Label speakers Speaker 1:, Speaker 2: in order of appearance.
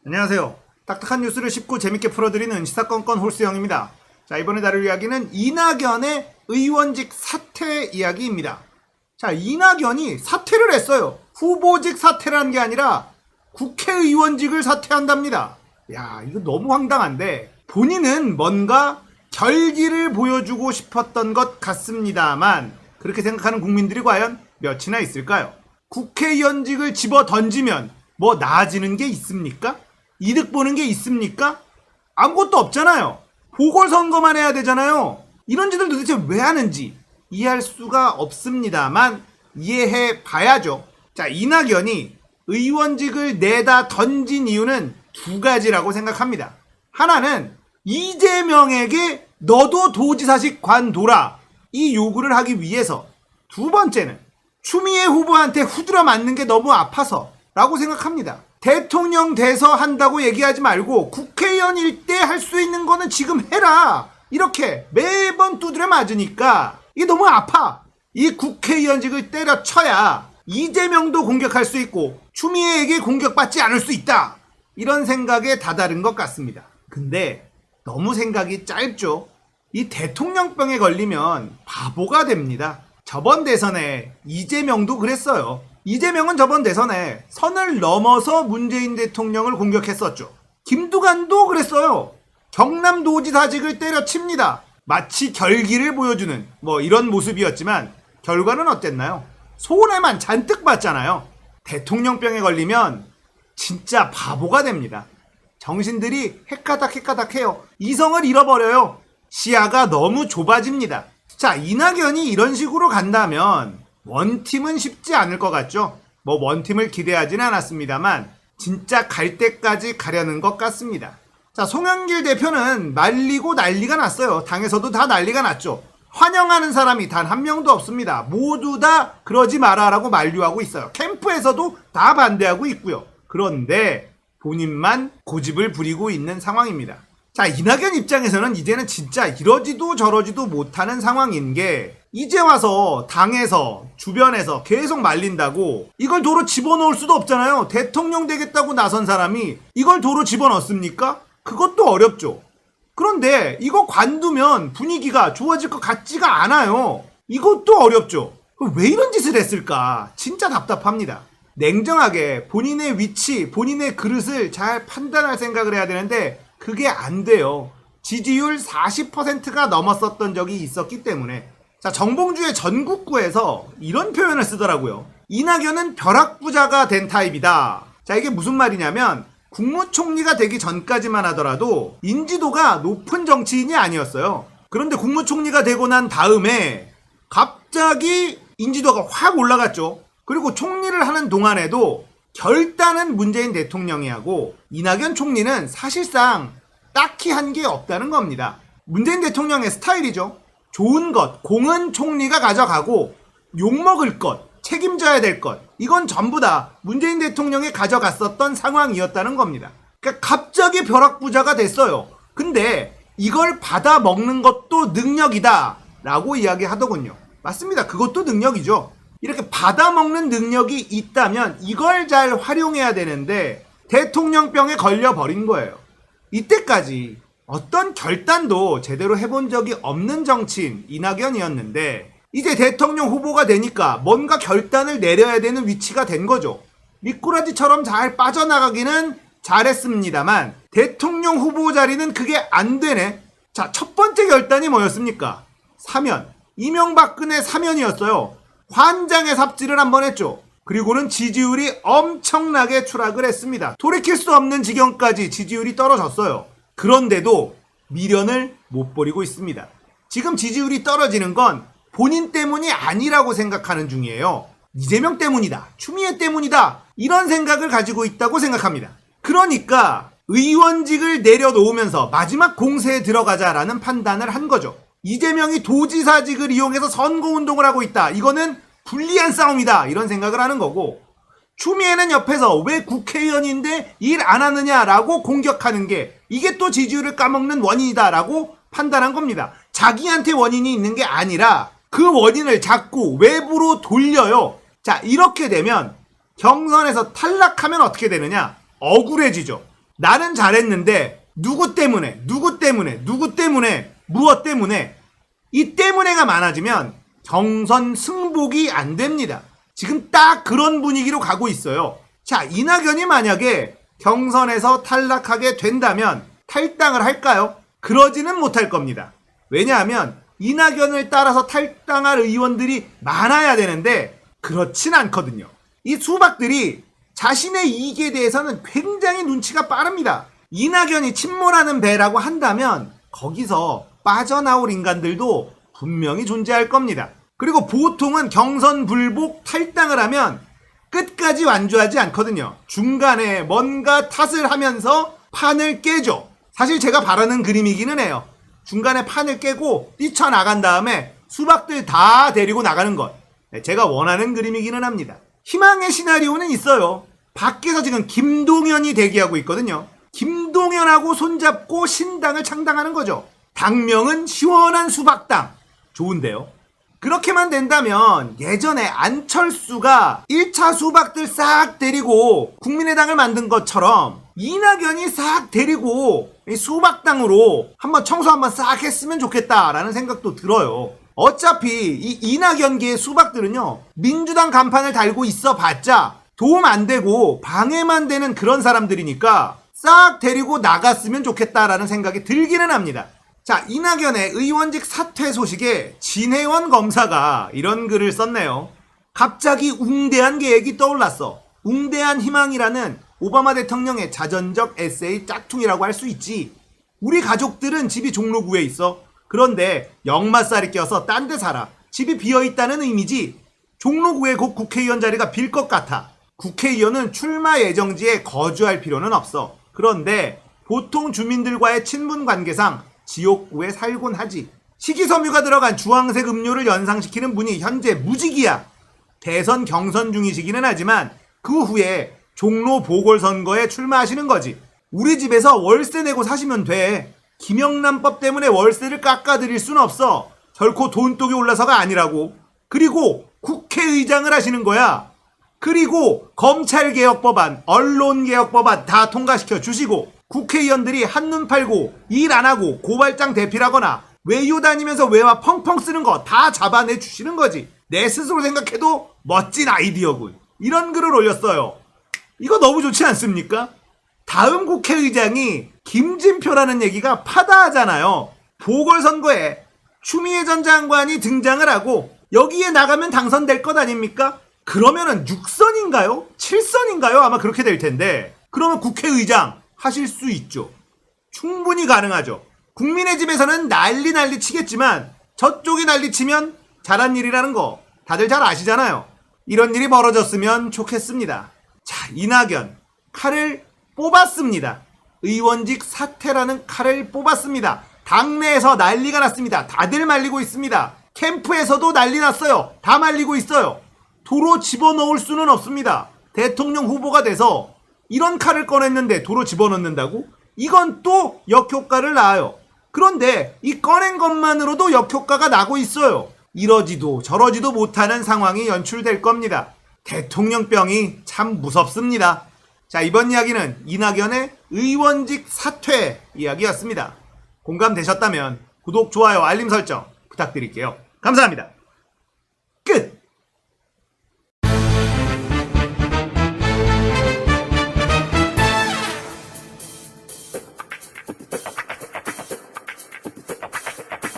Speaker 1: 안녕하세요. 딱딱한 뉴스를 쉽고 재밌게 풀어드리는 시사건건 홀수영입니다. 자, 이번에 다룰 이야기는 이낙연의 의원직 사퇴 이야기입니다. 자, 이낙연이 사퇴를 했어요. 후보직 사퇴라는 게 아니라 국회의원직을 사퇴한답니다. 야, 이거 너무 황당한데 본인은 뭔가 결기를 보여주고 싶었던 것 같습니다만 그렇게 생각하는 국민들이 과연 몇이나 있을까요? 국회의원직을 집어 던지면 뭐 나아지는 게 있습니까? 이득 보는 게 있습니까? 아무것도 없잖아요. 보궐선거만 해야 되잖아요. 이런 짓을 도대체 왜 하는지 이해할 수가 없습니다만 이해해 봐야죠. 자, 이낙연이 의원직을 내다 던진 이유는 두 가지라고 생각합니다. 하나는 이재명에게 너도 도지사직 관둬라 이 요구를 하기 위해서, 두 번째는 추미애 후보한테 후드려 맞는 게 너무 아파서 라고 생각합니다. 대통령 돼서 한다고 얘기하지 말고 국회의원일 때 할 수 있는 거는 지금 해라 이렇게 매번 두드려 맞으니까 이게 너무 아파. 이 국회의원직을 때려쳐야 이재명도 공격할 수 있고 추미애에게 공격받지 않을 수 있다, 이런 생각에 다다른 것 같습니다. 근데 너무 생각이 짧죠. 이 대통령병에 걸리면 바보가 됩니다. 저번 대선에 이재명도 그랬어요. 이재명은 저번 대선에 선을 넘어서 문재인 대통령을 공격했었죠. 김두관도 그랬어요. 경남도지사직을 때려칩니다. 마치 결기를 보여주는 뭐 이런 모습이었지만 결과는 어땠나요? 손해만 잔뜩 봤잖아요. 대통령병에 걸리면 진짜 바보가 됩니다. 정신들이 헷가닥해요. 이성을 잃어버려요. 시야가 너무 좁아집니다. 자, 이낙연이 이런 식으로 간다면 원팀은 쉽지 않을 것 같죠? 뭐 원팀을 기대하지는 않았습니다만 진짜 갈 때까지 가려는 것 같습니다. 자, 송영길 대표는 말리고 난리가 났어요. 당에서도 다 난리가 났죠. 환영하는 사람이 단 한 명도 없습니다. 모두 다 그러지 마라라고 만류하고 있어요. 캠프에서도 다 반대하고 있고요. 그런데 본인만 고집을 부리고 있는 상황입니다. 자, 이낙연 입장에서는 이제는 진짜 이러지도 저러지도 못하는 상황인 게, 이제 와서 당에서 주변에서 계속 말린다고 이걸 도로 집어넣을 수도 없잖아요. 대통령 되겠다고 나선 사람이 이걸 도로 집어넣습니까? 그것도 어렵죠. 그런데 이거 관두면 분위기가 좋아질 것 같지가 않아요. 이것도 어렵죠. 왜 이런 짓을 했을까? 진짜 답답합니다. 냉정하게 본인의 위치, 본인의 그릇을 잘 판단할 생각을 해야 되는데 그게 안 돼요. 지지율 40%가 넘었었던 적이 있었기 때문에. 자, 정봉주의 전국구에서 이런 표현을 쓰더라고요. 이낙연은 벼락부자가 된 타입이다. 자, 이게 무슨 말이냐면 국무총리가 되기 전까지만 하더라도 인지도가 높은 정치인이 아니었어요. 그런데 국무총리가 되고 난 다음에 갑자기 인지도가 확 올라갔죠. 그리고 총리를 하는 동안에도 결단은 문재인 대통령이 하고 이낙연 총리는 사실상 딱히 한 게 없다는 겁니다. 문재인 대통령의 스타일이죠. 좋은 것, 공은 총리가 가져가고 욕먹을 것, 책임져야 될 것, 이건 전부 다 문재인 대통령이 가져갔었던 상황이었다는 겁니다. 그러니까 갑자기 벼락부자가 됐어요. 근데 이걸 받아 먹는 것도 능력이다 라고 이야기하더군요. 맞습니다. 그것도 능력이죠. 이렇게 받아먹는 능력이 있다면 이걸 잘 활용해야 되는데 대통령병에 걸려버린 거예요. 이때까지 어떤 결단도 제대로 해본 적이 없는 정치인 이낙연이었는데 이제 대통령 후보가 되니까 뭔가 결단을 내려야 되는 위치가 된 거죠. 미꾸라지처럼 잘 빠져나가기는 잘했습니다만 대통령 후보 자리는 그게 안 되네. 자, 첫 번째 결단이 뭐였습니까? 사면. 이명박근혜 사면이었어요. 환장의 삽질을 한번 했죠. 그리고는 지지율이 엄청나게 추락을 했습니다. 돌이킬 수 없는 지경까지 지지율이 떨어졌어요. 그런데도 미련을 못 버리고 있습니다. 지금 지지율이 떨어지는 건 본인 때문이 아니라고 생각하는 중이에요. 이재명 때문이다, 추미애 때문이다, 이런 생각을 가지고 있다고 생각합니다. 그러니까 의원직을 내려놓으면서 마지막 공세에 들어가자라는 판단을 한 거죠. 이재명이 도지사직을 이용해서 선거운동을 하고 있다, 이거는 불리한 싸움이다, 이런 생각을 하는 거고, 추미애는 옆에서 왜 국회의원인데 일 안 하느냐라고 공격하는 게 이게 또 지지율을 까먹는 원인이다라고 판단한 겁니다. 자기한테 원인이 있는 게 아니라 그 원인을 자꾸 외부로 돌려요. 자, 이렇게 되면 경선에서 탈락하면 어떻게 되느냐? 억울해지죠. 나는 잘했는데 누구 때문에 무엇 때문에 이 때문에가 많아지면 경선 승복이 안 됩니다. 지금 딱 그런 분위기로 가고 있어요. 자, 이낙연이 만약에 경선에서 탈락하게 된다면 탈당을 할까요? 그러지는 못할 겁니다. 왜냐하면 이낙연을 따라서 탈당할 의원들이 많아야 되는데 그렇진 않거든요. 이 수박들이 자신의 이익에 대해서는 굉장히 눈치가 빠릅니다. 이낙연이 침몰하는 배라고 한다면 거기서 빠져나올 인간들도 분명히 존재할 겁니다. 그리고 보통은 경선 불복 탈당을 하면 끝까지 완주하지 않거든요. 중간에 뭔가 탓을 하면서 판을 깨죠. 사실 제가 바라는 그림이기는 해요. 중간에 판을 깨고 뛰쳐나간 다음에 수박들 다 데리고 나가는 것. 제가 원하는 그림이기는 합니다. 희망의 시나리오는 있어요. 밖에서 지금 김동연이 대기하고 있거든요. 김동연하고 손잡고 신당을 창당하는 거죠. 당명은 시원한 수박당. 좋은데요. 그렇게만 된다면 예전에 안철수가 1차 수박들 싹 데리고 국민의당을 만든 것처럼 이낙연이 싹 데리고 수박당으로 한번 청소 한번 싹 했으면 좋겠다라는 생각도 들어요. 어차피 이 이낙연계의 수박들은요, 민주당 간판을 달고 있어 봤자 도움 안 되고 방해만 되는 그런 사람들이니까 싹 데리고 나갔으면 좋겠다라는 생각이 들기는 합니다. 자, 이낙연의 의원직 사퇴 소식에 진혜원 검사가 이런 글을 썼네요. 갑자기 웅대한 계획이 떠올랐어. 웅대한 희망이라는 오바마 대통령의 자전적 에세이 짝퉁이라고 할 수 있지. 우리 가족들은 집이 종로구에 있어. 그런데 역마살이 껴서 딴 데 살아. 집이 비어있다는 의미지. 종로구에 곧 국회의원 자리가 빌 것 같아. 국회의원은 출마 예정지에 거주할 필요는 없어. 그런데 보통 주민들과의 친분 관계상 지역구에 살곤 하지. 식이섬유가 들어간 주황색 음료를 연상시키는 분이 현재 무직이야. 대선 경선 중이시기는 하지만 그 후에 종로 보궐선거에 출마하시는 거지. 우리 집에서 월세 내고 사시면 돼. 김영란법 때문에 월세를 깎아드릴 순 없어. 결코 돈독이 올라서가 아니라고. 그리고 국회의장을 하시는 거야. 그리고 검찰개혁법안, 언론개혁법안 다 통과시켜 주시고 국회의원들이 한눈 팔고 일 안 하고 고발장 대필하거나 외유 다니면서 외화 펑펑 쓰는 거 다 잡아내 주시는 거지. 내 스스로 생각해도 멋진 아이디어군. 이런 글을 올렸어요. 이거 너무 좋지 않습니까? 다음 국회의장이 김진표라는 얘기가 파다하잖아요. 보궐선거에 추미애 전 장관이 등장을 하고 여기에 나가면 당선될 것 아닙니까? 그러면은 6선인가요? 7선인가요? 아마 그렇게 될 텐데 그러면 국회의장 하실 수 있죠. 충분히 가능하죠. 국민의 집에서는 난리 치겠지만 저쪽이 난리 치면 잘한 일이라는 거 다들 잘 아시잖아요. 이런 일이 벌어졌으면 좋겠습니다. 자, 이낙연 칼을 뽑았습니다. 의원직 사퇴라는 칼을 뽑았습니다. 당내에서 난리가 났습니다. 다들 말리고 있습니다. 캠프에서도 난리 났어요. 다 말리고 있어요. 도로 집어넣을 수는 없습니다. 대통령 후보가 돼서 이런 칼을 꺼냈는데 도로 집어넣는다고? 이건 또 역효과를 낳아요. 그런데 이 꺼낸 것만으로도 역효과가 나고 있어요. 이러지도 저러지도 못하는 상황이 연출될 겁니다. 대통령병이 참 무섭습니다. 자, 이번 이야기는 이낙연의 의원직 사퇴 이야기였습니다. 공감되셨다면 구독, 좋아요, 알림 설정 부탁드릴게요. 감사합니다. 끝!